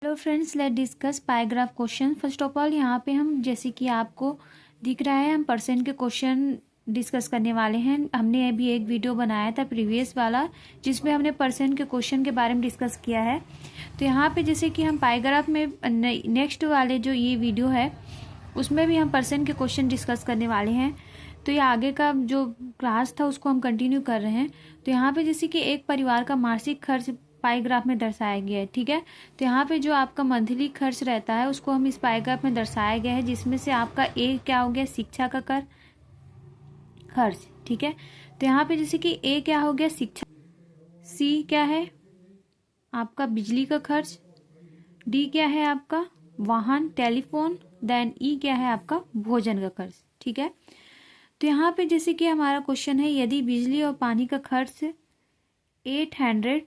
Hello friends, let discuss paragraph question. First of all यहाँ पे हम जैसे कि आपको दिख रहा है हम परसेंट के क्वेश्चन डिस्कस करने वाले हैं। हमने अभी एक वीडियो बनाया था प्रीवियस वाला जिसमें हमने परसेंट के क्वेश्चन के बारे में डिस्कस किया है। तो यहाँ पे जैसे कि हम पैराग्राफ में नेक्स्ट वाले जो ये वीडियो है उसमें भी हम परसेंट के क्वेश्चन डिस्कस करने वाले हैं। तो ये आगे का जो क्लास था उसको हम कंटिन्यू कर रहे हैं। तो यहाँ पे जैसे कि एक परिवार का मासिक खर्च पैराग्राफ में दर्शाया गया है, ठीक है। तो यहाँ पे जो आपका मंथली खर्च रहता है उसको हम इस पैराग्राफ में दर्शाया गया है, जिसमें से आपका ए क्या हो गया, शिक्षा का खर्च, ठीक है। तो यहाँ पे जैसे कि ए क्या हो गया, शिक्षा, सी क्या है आपका बिजली का खर्च, डी क्या है आपका वाहन टेलीफोन, देन ई क्या है आपका भोजन का खर्च, ठीक है। तो यहाँ पे जैसे कि हमारा क्वेश्चन है, यदि बिजली और पानी का खर्च 800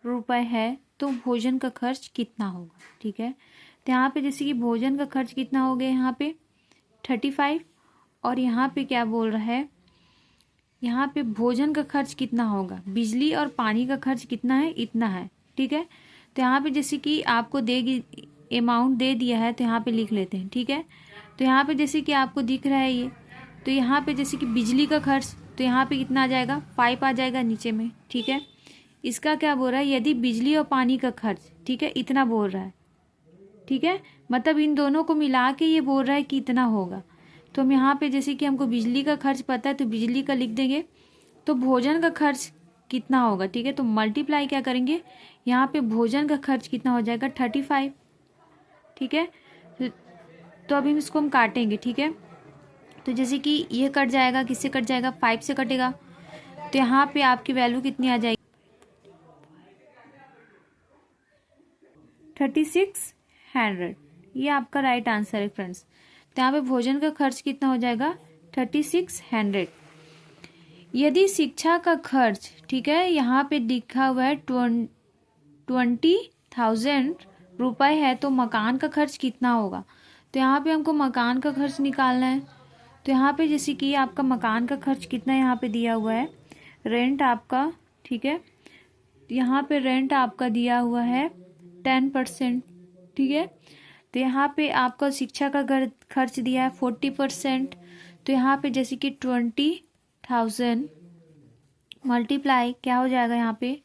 रुपये है तो भोजन का खर्च कितना होगा, ठीक है। तो यहाँ पे जैसे कि भोजन का खर्च कितना हो गया, यहाँ पे 35, और यहाँ पे क्या बोल रहा है, यहाँ पे भोजन का खर्च कितना होगा, बिजली और पानी का खर्च कितना है, इतना है, ठीक है। तो यहाँ पे जैसे कि आपको देगी अमाउंट दे दिया है तो यहाँ पे लिख लेते हैं, ठीक है। तो यहाँ पे जैसे कि आपको दिख रहा है ये, तो यहाँ पे जैसे कि बिजली का खर्च, तो यहाँ पे कितना आ जाएगा, 5 आ जाएगा नीचे में, ठीक है। इसका क्या बोल रहा है, यदि बिजली और पानी का खर्च, ठीक है, इतना बोल रहा है, ठीक है। मतलब इन दोनों को मिला के ये बोल रहा है कि इतना होगा। तो हम यहाँ पे जैसे कि हमको बिजली का खर्च पता है तो बिजली का लिख देंगे, तो भोजन का खर्च कितना होगा, ठीक है। तो मल्टीप्लाई क्या करेंगे, यहाँ पे भोजन का खर्च कितना हो जाएगा 35, ठीक है। तो अभी इसको हम काटेंगे, ठीक है। तो जैसे कि ये कट जाएगा, किससे कट जाएगा, 5 से कटेगा। तो यहाँ पे आपकी वैल्यू कितनी आ जाएगी, 3600। ये आपका राइट आंसर है फ्रेंड्स। तो यहाँ पे भोजन का खर्च कितना हो जाएगा 3600। यदि शिक्षा का खर्च, ठीक है, यहाँ पे लिखा हुआ है 20,000 रुपये है तो मकान का खर्च कितना होगा। तो यहाँ पे हमको मकान का खर्च निकालना है। तो यहाँ पे जैसे कि आपका मकान का खर्च कितना यहाँ पे दिया हुआ है, रेंट आपका, ठीक है, यहाँ पे रेंट आपका दिया हुआ है 10%, ठीक है। तो यहाँ पे आपका शिक्षा का खर्च दिया है 40%। तो यहाँ पे जैसे कि 20,000 मल्टीप्लाई क्या हो जाएगा, यहाँ पे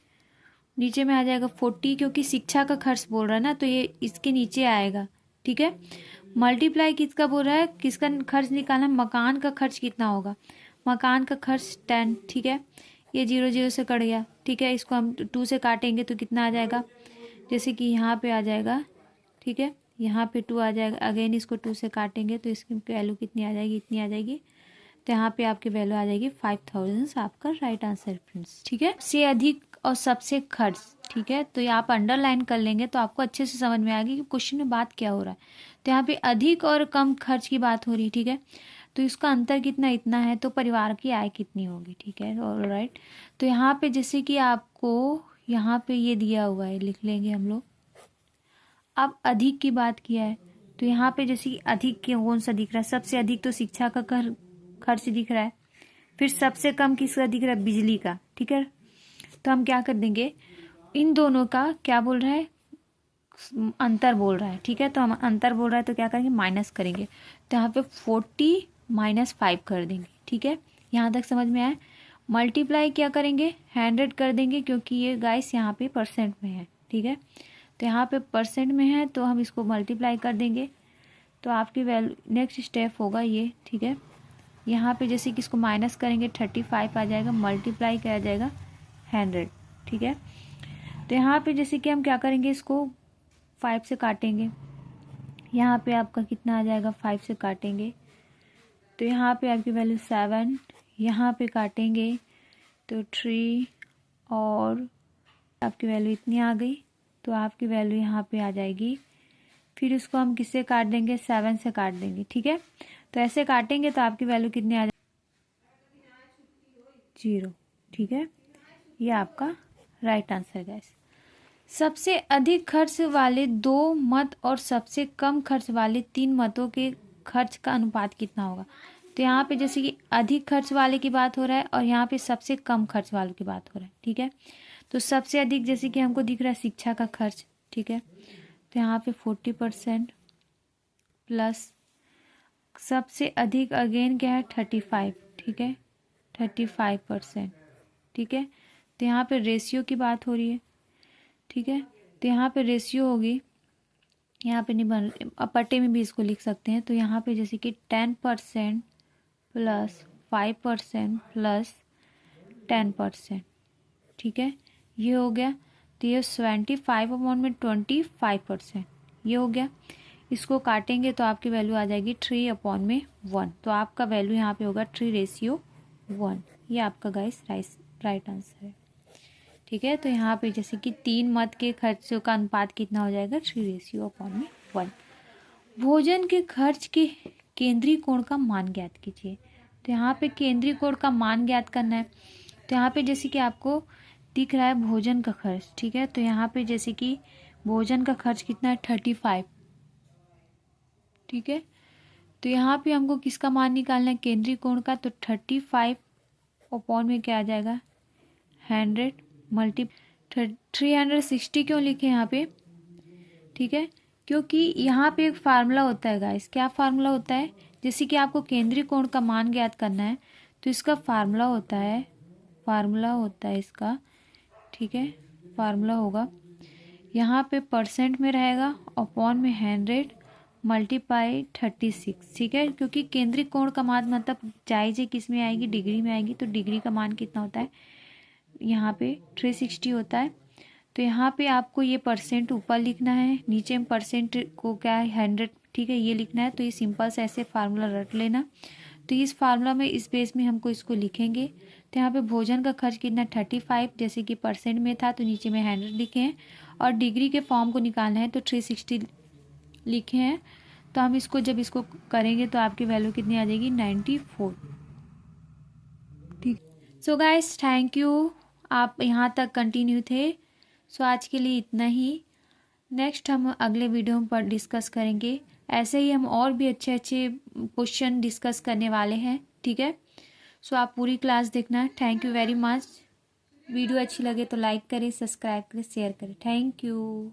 नीचे में आ जाएगा 40, क्योंकि शिक्षा का खर्च बोल रहा है ना, तो ये इसके नीचे आएगा, ठीक है। मल्टीप्लाई किसका बोल रहा है, किसका खर्च निकालना, मकान का खर्च कितना होगा, मकान का खर्च 10, ठीक है। ये 0 0 से कट गया, ठीक है। इसको हम 2 से काटेंगे तो कितना आ जाएगा, जैसे कि यहाँ पे आ जाएगा, ठीक है, यहाँ पे 2 आ जाएगा। अगेन इसको 2 से काटेंगे तो इसकी वैल्यू कितनी आ जाएगी, इतनी आ जाएगी। तो यहाँ पे आपकी वैल्यू आ जाएगी 5000, आपका राइट आंसर फ्रेंड्स, ठीक है। सबसे अधिक और सबसे खर्च, ठीक है, तो ये आप अंडरलाइन कर लेंगे तो आपको अच्छे से समझ में आएगी कि क्वेश्चन में बात क्या हो रहा है। तो यहाँ पे अधिक और कम खर्च की बात हो रही है, ठीक है। तो इसका अंतर कितना, इतना है, तो परिवार की आय कितनी होगी, ठीक है, ऑलराइट। तो यहाँ पे जैसे कि आपको यहाँ पे ये दिया हुआ है, लिख लेंगे हम लोग। अब अधिक की बात किया है तो यहाँ पे जैसे कि अधिक कौन सा दिख रहा है, सबसे अधिक तो शिक्षा का खर्च दिख रहा है, फिर सबसे कम किसका दिख रहा है, बिजली का, ठीक है। तो हम क्या कर देंगे, इन दोनों का क्या बोल रहा है, अंतर बोल रहा है, ठीक है। तो हम अंतर बोल रहा है तो क्या करेंगे, माइनस करेंगे। तो यहाँ पे 40 - 5 कर देंगे, ठीक है। यहाँ तक समझ में आया। मल्टीप्लाई क्या करेंगे, 100 कर देंगे, क्योंकि ये गाइस यहाँ पे परसेंट में है, ठीक है। तो यहाँ पे परसेंट में है तो हम इसको मल्टीप्लाई कर देंगे तो आपकी वैल्यू नेक्स्ट स्टेप होगा ये, ठीक है। यहाँ पे जैसे कि इसको माइनस करेंगे 35 आ जाएगा, मल्टीप्लाई किया जाएगा 100, ठीक है। तो यहाँ पे जैसे कि हम क्या करेंगे, इसको 5 से काटेंगे, यहाँ पे आपका कितना आ जाएगा, 5 से काटेंगे तो यहाँ पे आपकी वैल्यू 7, यहाँ पे काटेंगे तो 3, और आपकी वैल्यू इतनी आ गई। तो आपकी वैल्यू यहाँ पे आ जाएगी। फिर इसको हम किससे काट देंगे, 7 से काट देंगे, ठीक है। तो ऐसे काटेंगे तो आपकी वैल्यू कितनी आ जाएगी, 0, ठीक है। ये आपका राइट आंसर गाइस। सबसे अधिक खर्च वाले 2 मत और सबसे कम खर्च वाले 3 मतों के खर्च का अनुपात कितना होगा। तो यहाँ पे जैसे कि अधिक खर्च वाले की बात हो रहा है और यहाँ पे सबसे कम खर्च वाले की बात हो रहा है, ठीक है। तो सबसे अधिक जैसे कि हमको दिख रहा है शिक्षा का खर्च, ठीक है। तो यहाँ पे 40% प्लस सबसे अधिक अगेन क्या है 35, ठीक है 35%, ठीक है। तो यहाँ पे रेशियो की बात हो रही है, ठीक है। तो यहाँ पे रेशियो होगी, यहाँ पे नहीं बन, पट्टे में भी इसको लिख सकते हैं। तो यहाँ पे जैसे कि 10% प्लस 5% प्लस 10%, ठीक है, ये हो गया। तो ये 75/25%, ये हो गया। इसको काटेंगे तो आपकी वैल्यू आ जाएगी 3/1। तो आपका वैल्यू यहाँ पे होगा 3:1। ये आपका गाइस राइट आंसर है, ठीक है। तो यहाँ पे जैसे कि 3 मद के खर्चों का अनुपात कितना हो जाएगा 3:1। भोजन के खर्च के केंद्रीय कोण का मान ज्ञात कीजिए। तो यहाँ पे केंद्रीय कोण का मान ज्ञात करना है। तो यहाँ पे जैसे कि आपको दिख रहा है भोजन का खर्च, ठीक है। तो यहाँ पे जैसे कि भोजन का खर्च कितना है 35, ठीक है। तो यहाँ पे हमको किसका मान निकालना है केंद्रीय कोण का। तो 35 अपॉन में क्या आ जाएगा 100 मल्टी 360 क्यों लिखे यहाँ पे, ठीक है, क्योंकि यहाँ पे एक फार्मूला होता है गाइस। क्या फार्मूला होता है, जैसे कि आपको केंद्रीय कोण का मान ज्ञात करना है तो इसका फार्मूला होता है इसका, ठीक है। फार्मूला होगा यहाँ पे परसेंट में रहेगा, अपॉन में 100 मल्टीप्लाई 36, ठीक है। क्योंकि केंद्रीय कोण का मान मतलब जायजे किस में आएगी, डिग्री में आएगी। तो डिग्री का मान कितना होता है यहाँ पे 360 होता है। तो यहाँ पे आपको ये परसेंट ऊपर लिखना है, नीचे में परसेंट को क्या है 100, ठीक है, ये लिखना है। तो ये सिंपल से ऐसे फार्मूला रट लेना। तो इस फार्मूला में इस बेस में हमको इसको लिखेंगे। तो यहाँ पे भोजन का खर्च कितना 35, जैसे कि परसेंट में था तो नीचे में 100 लिखे हैं, और डिग्री के फॉर्म को निकालना है तो 360 लिखे हैं। तो हम इसको जब इसको करेंगे तो आपकी वैल्यू कितनी आ जाएगी 94, ठीक। सो गाइस थैंक यू, आप यहाँ तक कंटिन्यू थे। सो आज के लिए इतना ही। नेक्स्ट हम अगले वीडियो पर डिस्कस करेंगे। ऐसे ही हम और भी अच्छे अच्छे क्वेश्चन डिस्कस करने वाले हैं, ठीक है। सो आप पूरी क्लास देखना। Thank you very much. Video अच्छी लगे तो लाइक करें, सब्सक्राइब करें, शेयर करें। Thank you.